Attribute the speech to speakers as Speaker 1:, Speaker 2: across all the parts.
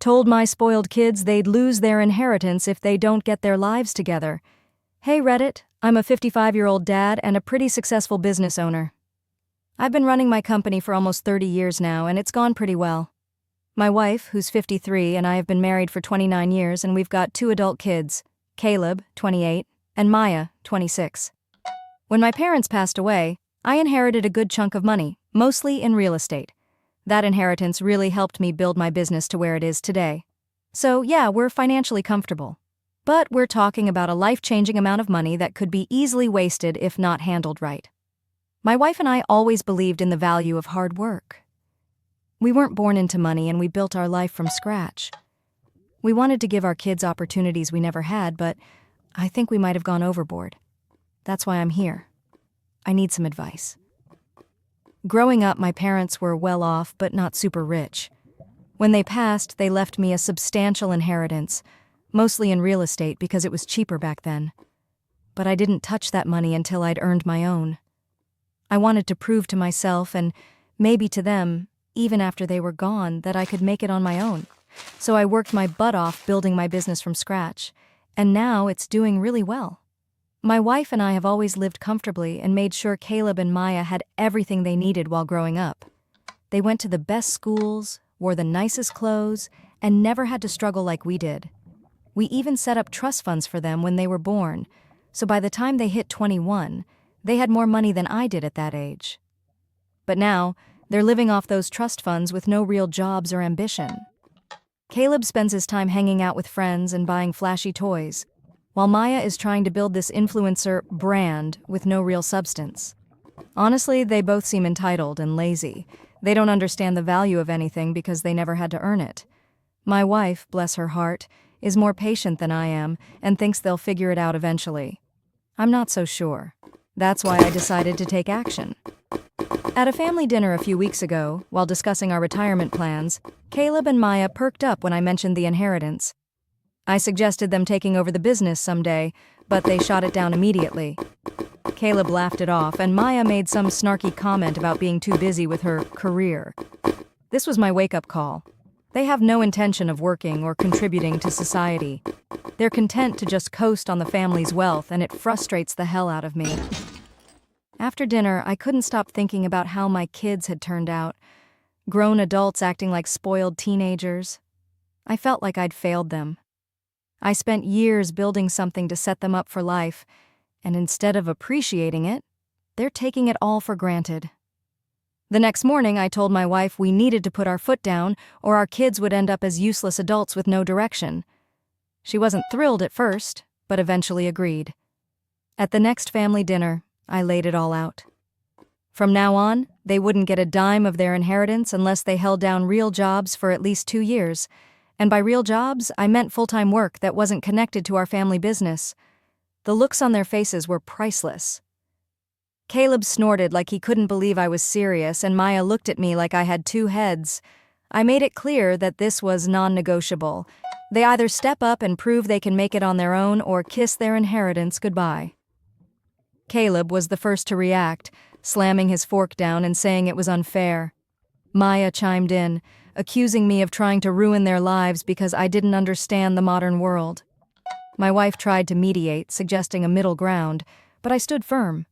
Speaker 1: Told my spoiled kids they'd lose their inheritance if they don't get their lives together. Hey Reddit, I'm a 55-year-old dad and a pretty successful business owner. I've been running my company for almost 30 years now, and it's gone pretty well. My wife, who's 53, and I have been married for 29 years, and we've got 2 adult kids, Caleb, 28, and Maya, 26. When my parents passed away, I inherited a good chunk of money, mostly in real estate. That inheritance really helped me build my business to where it is today. So yeah, we're financially comfortable. But we're talking about a life-changing amount of money that could be easily wasted if not handled right. My wife and I always believed in the value of hard work. We weren't born into money, and we built our life from scratch. We wanted to give our kids opportunities we never had, but I think we might have gone overboard. That's why I'm here. I need some advice. Growing up, my parents were well off, but not super rich. When they passed, they left me a substantial inheritance, mostly in real estate because it was cheaper back then. But I didn't touch that money until I'd earned my own. I wanted to prove to myself, and maybe to them, even after they were gone, that I could make it on my own. So I worked my butt off building my business from scratch, and now it's doing really well. My wife and I have always lived comfortably and made sure Caleb and Maya had everything they needed while growing up. They went to the best schools, wore the nicest clothes, and never had to struggle like we did. We even set up trust funds for them when they were born, so by the time they hit 21, they had more money than I did at that age. But now, they're living off those trust funds with no real jobs or ambition. Caleb spends his time hanging out with friends and buying flashy toys, while Maya is trying to build this influencer brand with no real substance. Honestly, they both seem entitled and lazy. They don't understand the value of anything because they never had to earn it. My wife, bless her heart, is more patient than I am and thinks they'll figure it out eventually. I'm not so sure. That's why I decided to take action. At a family dinner a few weeks ago, while discussing our retirement plans, Caleb and Maya perked up when I mentioned the inheritance. I suggested them taking over the business someday, but they shot it down immediately. Caleb laughed it off, and Maya made some snarky comment about being too busy with her career. This was my wake-up call. They have no intention of working or contributing to society. They're content to just coast on the family's wealth, and it frustrates the hell out of me. After dinner, I couldn't stop thinking about how my kids had turned out. Grown adults acting like spoiled teenagers. I felt like I'd failed them. I spent years building something to set them up for life, and instead of appreciating it, they're taking it all for granted. The next morning, I told my wife we needed to put our foot down, or our kids would end up as useless adults with no direction. She wasn't thrilled at first, but eventually agreed. At the next family dinner, I laid it all out. From now on, they wouldn't get a dime of their inheritance unless they held down real jobs for at least 2 years. And by real jobs, I meant full-time work that wasn't connected to our family business. The looks on their faces were priceless. Caleb snorted like he couldn't believe I was serious, and Maya looked at me like I had 2 heads. I made it clear that this was non-negotiable. They either step up and prove they can make it on their own or kiss their inheritance goodbye. Caleb was the first to react, slamming his fork down and saying it was unfair. Maya chimed in, accusing me of trying to ruin their lives because I didn't understand the modern world. My wife tried to mediate, suggesting a middle ground, but I stood firm.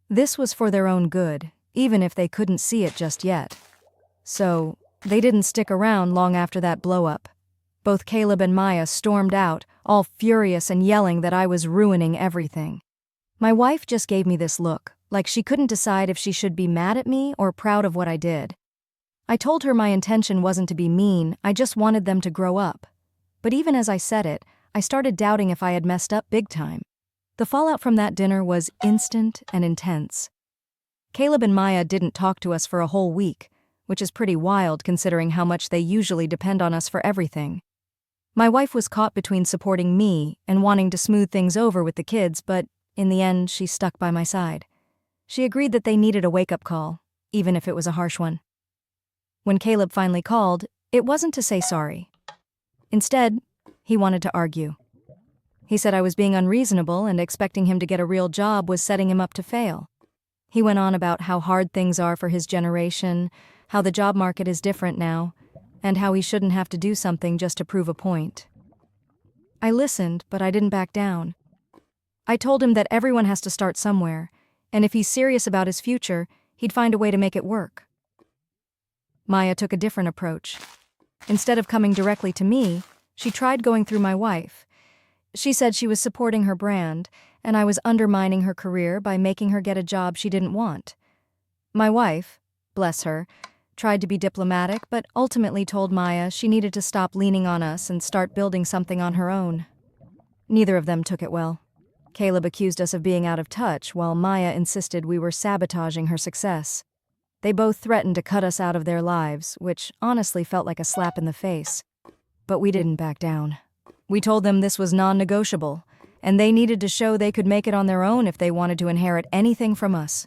Speaker 1: This was for their own good, even if they couldn't see it just yet. So, they didn't stick around long after that blow-up. Both Caleb and Maya stormed out, all furious and yelling that I was ruining everything. My wife just gave me this look, like she couldn't decide if she should be mad at me or proud of what I did. I told her my intention wasn't to be mean, I just wanted them to grow up. But even as I said it, I started doubting if I had messed up big time. The fallout from that dinner was instant and intense. Caleb and Maya didn't talk to us for a whole week, which is pretty wild considering how much they usually depend on us for everything. My wife was caught between supporting me and wanting to smooth things over with the kids, but in the end, she stuck by my side. She agreed that they needed a wake-up call, even if it was a harsh one. When Caleb finally called, it wasn't to say sorry. Instead, he wanted to argue. He said I was being unreasonable and expecting him to get a real job was setting him up to fail. He went on about how hard things are for his generation, how the job market is different now, and how he shouldn't have to do something just to prove a point. I listened, but I didn't back down. I told him that everyone has to start somewhere, and if he's serious about his future, he'd find a way to make it work. Maya took a different approach. Instead of coming directly to me, she tried going through my wife. She said she was supporting her brand, and I was undermining her career by making her get a job she didn't want. My wife, bless her, tried to be diplomatic, but ultimately told Maya she needed to stop leaning on us and start building something on her own. Neither of them took it well. Caleb accused us of being out of touch, while Maya insisted we were sabotaging her success. They both threatened to cut us out of their lives, which honestly felt like a slap in the face. But we didn't back down. We told them this was non-negotiable, and they needed to show they could make it on their own if they wanted to inherit anything from us.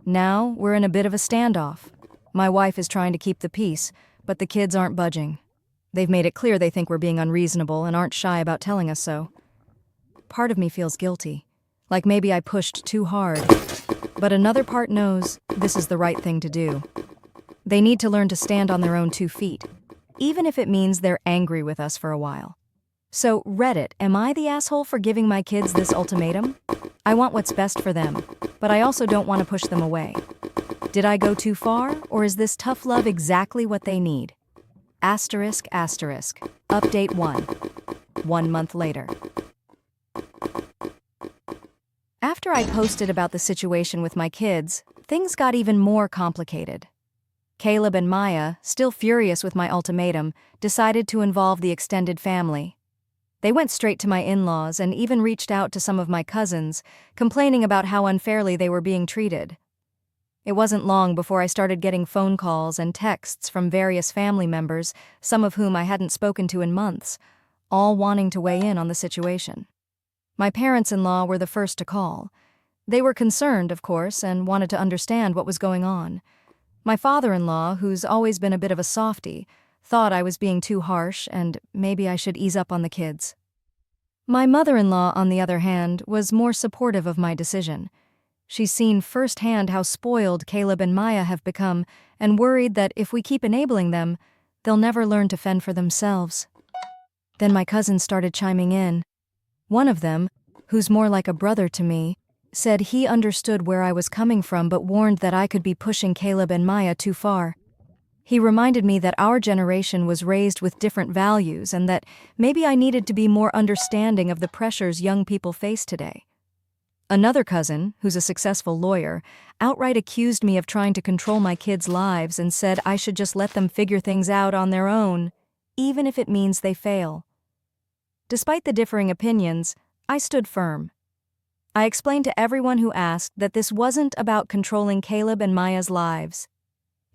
Speaker 1: Now, we're in a bit of a standoff. My wife is trying to keep the peace, but the kids aren't budging. They've made it clear they think we're being unreasonable and aren't shy about telling us so. Part of me feels guilty, like maybe I pushed too hard. But another part knows this is the right thing to do. They need to learn to stand on their own 2 feet, even if it means they're angry with us for a while. So, Reddit, am I the asshole for giving my kids this ultimatum? I want what's best for them, but I also don't want to push them away. Did I go too far, or is this tough love exactly what they need? Asterisk, asterisk. Update 1. 1 month later. After I posted about the situation with my kids, things got even more complicated. Caleb and Maya, still furious with my ultimatum, decided to involve the extended family. They went straight to my in-laws and even reached out to some of my cousins, complaining about how unfairly they were being treated. It wasn't long before I started getting phone calls and texts from various family members, some of whom I hadn't spoken to in months, all wanting to weigh in on the situation. My parents-in-law were the first to call. They were concerned, of course, and wanted to understand what was going on. My father-in-law, who's always been a bit of a softie, thought I was being too harsh and maybe I should ease up on the kids. My mother-in-law, on the other hand, was more supportive of my decision. She's seen firsthand how spoiled Caleb and Maya have become and worried that if we keep enabling them, they'll never learn to fend for themselves. Then my cousins started chiming in. One of them, who's more like a brother to me, said he understood where I was coming from but warned that I could be pushing Caleb and Maya too far. He reminded me that our generation was raised with different values and that maybe I needed to be more understanding of the pressures young people face today. Another cousin, who's a successful lawyer, outright accused me of trying to control my kids' lives and said I should just let them figure things out on their own, even if it means they fail. Despite the differing opinions, I stood firm. I explained to everyone who asked that this wasn't about controlling Caleb and Maya's lives.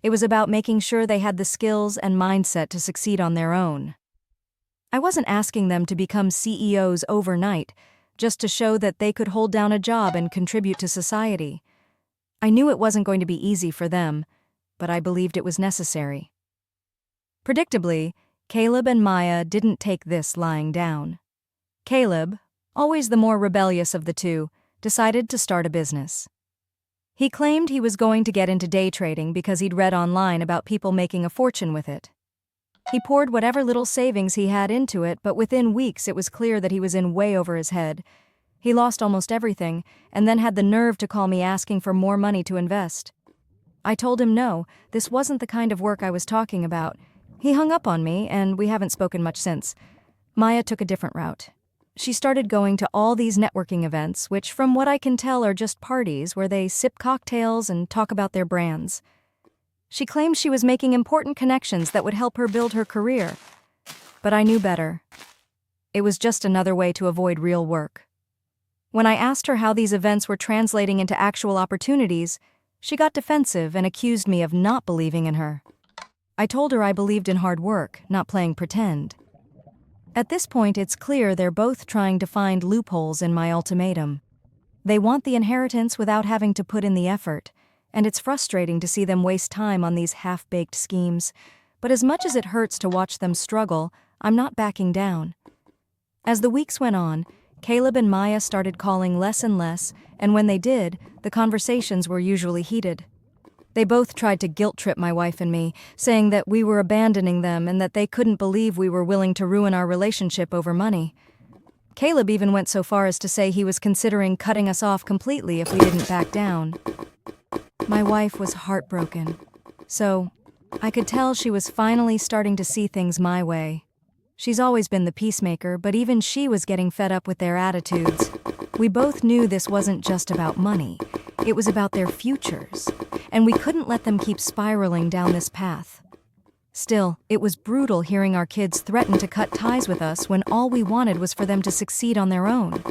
Speaker 1: It was about making sure they had the skills and mindset to succeed on their own. I wasn't asking them to become CEOs overnight, just to show that they could hold down a job and contribute to society. I knew it wasn't going to be easy for them, but I believed it was necessary. Predictably, Caleb and Maya didn't take this lying down. Caleb, always the more rebellious of the two, decided to start a business. He claimed he was going to get into day trading because he'd read online about people making a fortune with it. He poured whatever little savings he had into it, but within weeks it was clear that he was in way over his head. He lost almost everything, and then had the nerve to call me asking for more money to invest. I told him no, this wasn't the kind of work I was talking about. He hung up on me, and we haven't spoken much since. Maya took a different route. She started going to all these networking events, which from what I can tell are just parties where they sip cocktails and talk about their brands. She claimed she was making important connections that would help her build her career. But I knew better. It was just another way to avoid real work. When I asked her how these events were translating into actual opportunities, she got defensive and accused me of not believing in her. I told her I believed in hard work, not playing pretend. At this point, it's clear they're both trying to find loopholes in my ultimatum. They want the inheritance without having to put in the effort, and it's frustrating to see them waste time on these half-baked schemes. But as much as it hurts to watch them struggle, I'm not backing down. As the weeks went on, Caleb and Maya started calling less and less, and when they did, the conversations were usually heated. They both tried to guilt-trip my wife and me, saying that we were abandoning them and that they couldn't believe we were willing to ruin our relationship over money. Caleb even went so far as to say he was considering cutting us off completely if we didn't back down. My wife was heartbroken, so I could tell she was finally starting to see things my way. She's always been the peacemaker, but even she was getting fed up with their attitudes. We both knew this wasn't just about money. It was about their futures, and we couldn't let them keep spiraling down this path. Still, it was brutal hearing our kids threaten to cut ties with us when all we wanted was for them to succeed on their own.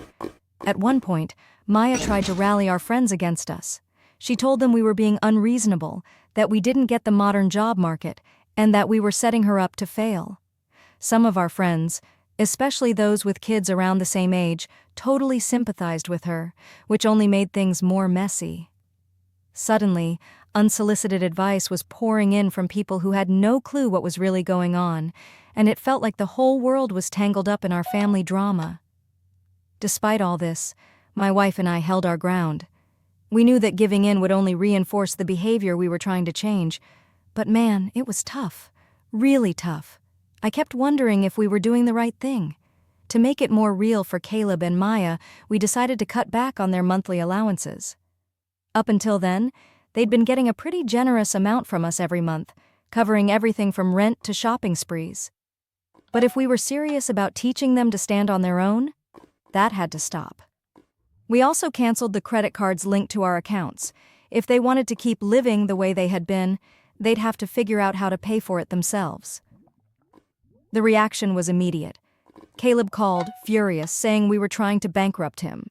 Speaker 1: At one point, Maya tried to rally our friends against us. She told them we were being unreasonable, that we didn't get the modern job market, and that we were setting her up to fail. Some of our friends, especially those with kids around the same age, totally sympathized with her, which only made things more messy. Suddenly, unsolicited advice was pouring in from people who had no clue what was really going on, and it felt like the whole world was tangled up in our family drama. Despite all this, my wife and I held our ground. We knew that giving in would only reinforce the behavior we were trying to change, but man, it was tough, really tough. I kept wondering if we were doing the right thing. To make it more real for Caleb and Maya, we decided to cut back on their monthly allowances. Up until then, they'd been getting a pretty generous amount from us every month, covering everything from rent to shopping sprees. But if we were serious about teaching them to stand on their own, that had to stop. We also canceled the credit cards linked to our accounts. If they wanted to keep living the way they had been, they'd have to figure out how to pay for it themselves. The reaction was immediate. Caleb called, furious, saying we were trying to bankrupt him.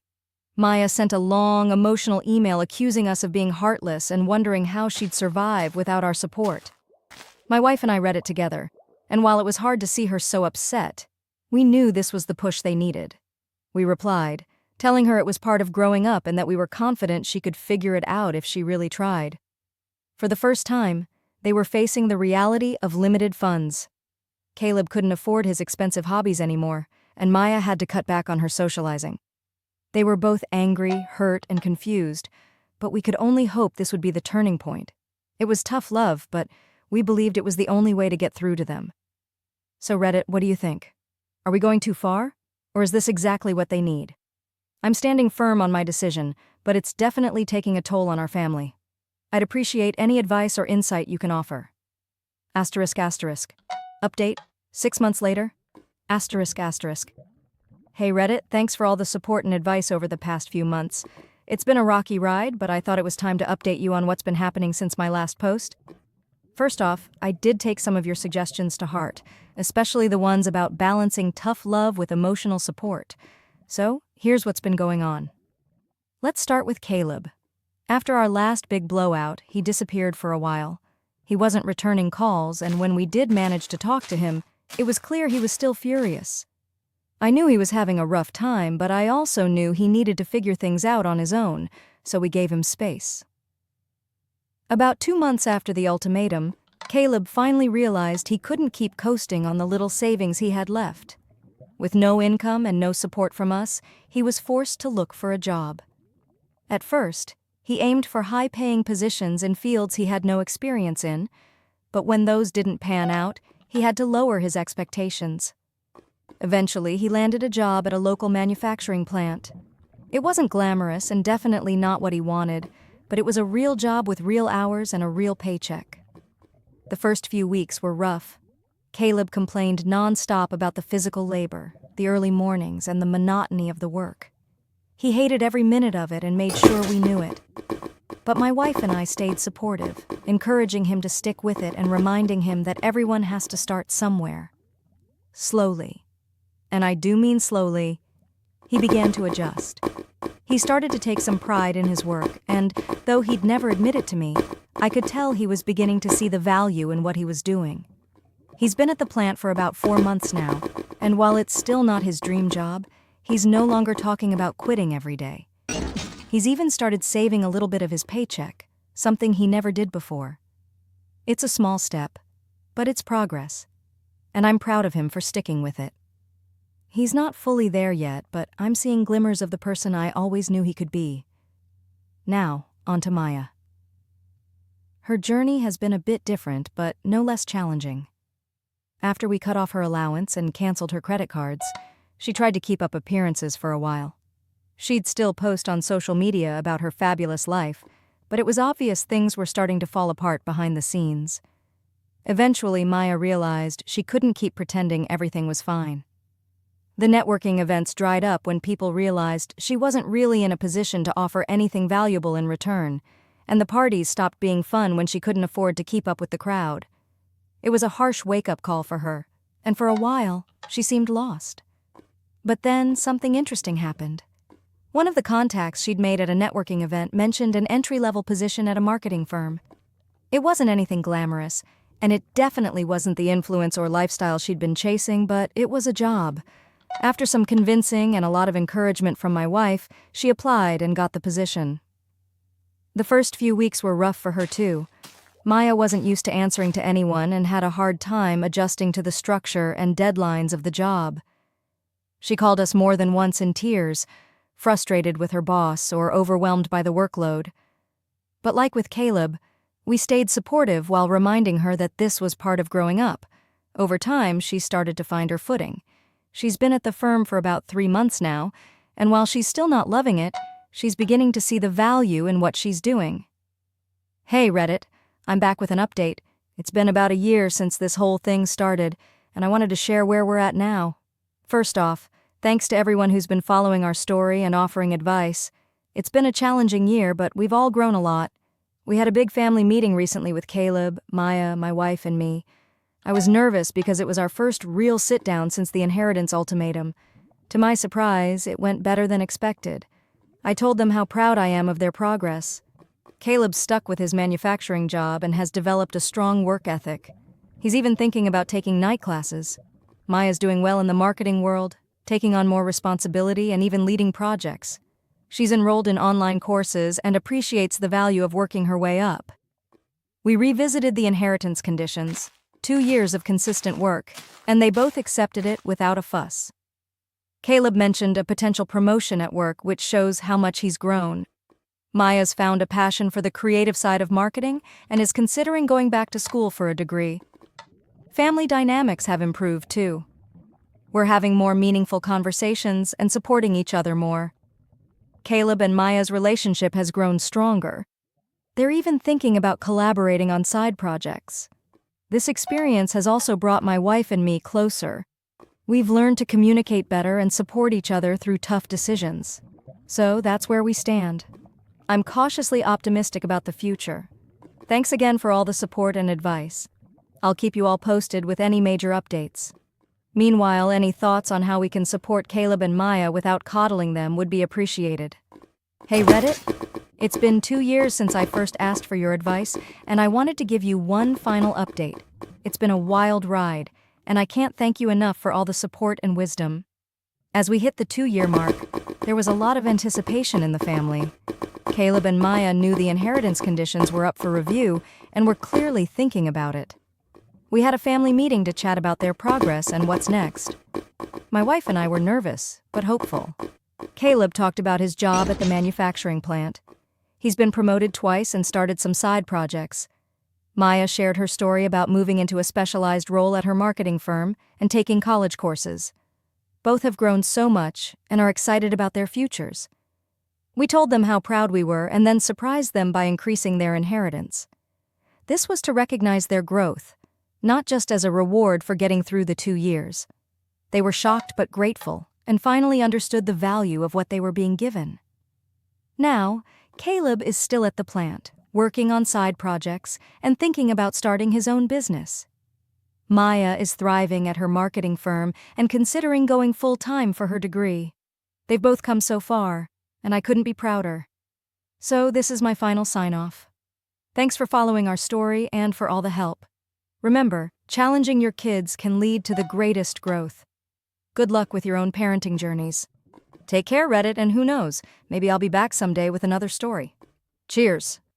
Speaker 1: Maya sent a long, emotional email accusing us of being heartless and wondering how she'd survive without our support. My wife and I read it together, and while it was hard to see her so upset, we knew this was the push they needed. We replied, telling her it was part of growing up and that we were confident she could figure it out if she really tried. For the first time, they were facing the reality of limited funds. Caleb couldn't afford his expensive hobbies anymore, and Maya had to cut back on her socializing. They were both angry, hurt, and confused, but we could only hope this would be the turning point. It was tough love, but we believed it was the only way to get through to them. So Reddit, what do you think? Are we going too far? Or is this exactly what they need? I'm standing firm on my decision, but it's definitely taking a toll on our family. I'd appreciate any advice or insight you can offer. ***. Update, 6 months later. ***. Hey Reddit, thanks for all the support and advice over the past few months. It's been a rocky ride, but I thought it was time to update you on what's been happening since my last post. First off, I did take some of your suggestions to heart, especially the ones about balancing tough love with emotional support. So, here's what's been going on. Let's start with Caleb. After our last big blowout, he disappeared for a while. He wasn't returning calls, and when we did manage to talk to him, it was clear he was still furious. I knew he was having a rough time, but I also knew he needed to figure things out on his own, so we gave him space. About 2 months after the ultimatum, Caleb finally realized he couldn't keep coasting on the little savings he had left. With no income and no support from us, he was forced to look for a job. At first, he aimed for high-paying positions in fields he had no experience in, but when those didn't pan out, he had to lower his expectations. Eventually, he landed a job at a local manufacturing plant. It wasn't glamorous and definitely not what he wanted, but it was a real job with real hours and a real paycheck. The first few weeks were rough. Caleb complained nonstop about the physical labor, the early mornings, and the monotony of the work. He hated every minute of it and made sure we knew it. But my wife and I stayed supportive, encouraging him to stick with it and reminding him that everyone has to start somewhere. Slowly, and I do mean slowly, he began to adjust. He started to take some pride in his work, and though he'd never admit it to me, I could tell he was beginning to see the value in what he was doing. He's been at the plant for about 4 months now, and while it's still not his dream job, he's no longer talking about quitting every day. He's even started saving a little bit of his paycheck, something he never did before. It's a small step, but it's progress, and I'm proud of him for sticking with it. He's not fully there yet, but I'm seeing glimmers of the person I always knew he could be. Now, on to Maya. Her journey has been a bit different, but no less challenging. After we cut off her allowance and canceled her credit cards, she tried to keep up appearances for a while. She'd still post on social media about her fabulous life, but it was obvious things were starting to fall apart behind the scenes. Eventually, Maya realized she couldn't keep pretending everything was fine. The networking events dried up when people realized she wasn't really in a position to offer anything valuable in return, and the parties stopped being fun when she couldn't afford to keep up with the crowd. It was a harsh wake-up call for her, and for a while, she seemed lost. But then something interesting happened. One of the contacts she'd made at a networking event mentioned an entry-level position at a marketing firm. It wasn't anything glamorous, and it definitely wasn't the influence or lifestyle she'd been chasing, but it was a job. After some convincing and a lot of encouragement from my wife, she applied and got the position. The first few weeks were rough for her too. Maya wasn't used to answering to anyone and had a hard time adjusting to the structure and deadlines of the job. She called us more than once in tears, frustrated with her boss or overwhelmed by the workload. But like with Caleb, we stayed supportive while reminding her that this was part of growing up. Over time, she started to find her footing. She's been at the firm for about 3 months now, and while she's still not loving it, she's beginning to see the value in what she's doing. Hey Reddit, I'm back with an update. It's been about a year since this whole thing started, and I wanted to share where we're at now. First off, thanks to everyone who's been following our story and offering advice. It's been a challenging year, but we've all grown a lot. We had a big family meeting recently with Caleb, Maya, my wife, and me. I was nervous because it was our first real sit-down since the inheritance ultimatum. To my surprise, it went better than expected. I told them how proud I am of their progress. Caleb's stuck with his manufacturing job and has developed a strong work ethic. He's even thinking about taking night classes. Maya's doing well in the marketing world, taking on more responsibility and even leading projects. She's enrolled in online courses and appreciates the value of working her way up. We revisited the inheritance conditions, 2 years of consistent work, and they both accepted it without a fuss. Caleb mentioned a potential promotion at work, which shows how much he's grown. Maya's found a passion for the creative side of marketing and is considering going back to school for a degree. Family dynamics have improved too. We're having more meaningful conversations and supporting each other more. Caleb and Maya's relationship has grown stronger. They're even thinking about collaborating on side projects. This experience has also brought my wife and me closer. We've learned to communicate better and support each other through tough decisions. So that's where we stand. I'm cautiously optimistic about the future. Thanks again for all the support and advice. I'll keep you all posted with any major updates. Meanwhile, any thoughts on how we can support Caleb and Maya without coddling them would be appreciated. Hey Reddit, it's been 2 years since I first asked for your advice, and I wanted to give you one final update. It's been a wild ride, and I can't thank you enough for all the support and wisdom. As we hit the 2-year mark, there was a lot of anticipation in the family. Caleb and Maya knew the inheritance conditions were up for review and were clearly thinking about it. We had a family meeting to chat about their progress and what's next. My wife and I were nervous, but hopeful. Caleb talked about his job at the manufacturing plant. He's been promoted twice and started some side projects. Maya shared her story about moving into a specialized role at her marketing firm and taking college courses. Both have grown so much and are excited about their futures. We told them how proud we were and then surprised them by increasing their inheritance. This was to recognize their growth, not just as a reward for getting through the 2 years. They were shocked but grateful and finally understood the value of what they were being given. Now, Caleb is still at the plant, working on side projects and thinking about starting his own business. Maya is thriving at her marketing firm and considering going full-time for her degree. They've both come so far, and I couldn't be prouder. So this is my final sign-off. Thanks for following our story and for all the help. Remember, challenging your kids can lead to the greatest growth. Good luck with your own parenting journeys. Take care, Reddit, and who knows, maybe I'll be back someday with another story. Cheers.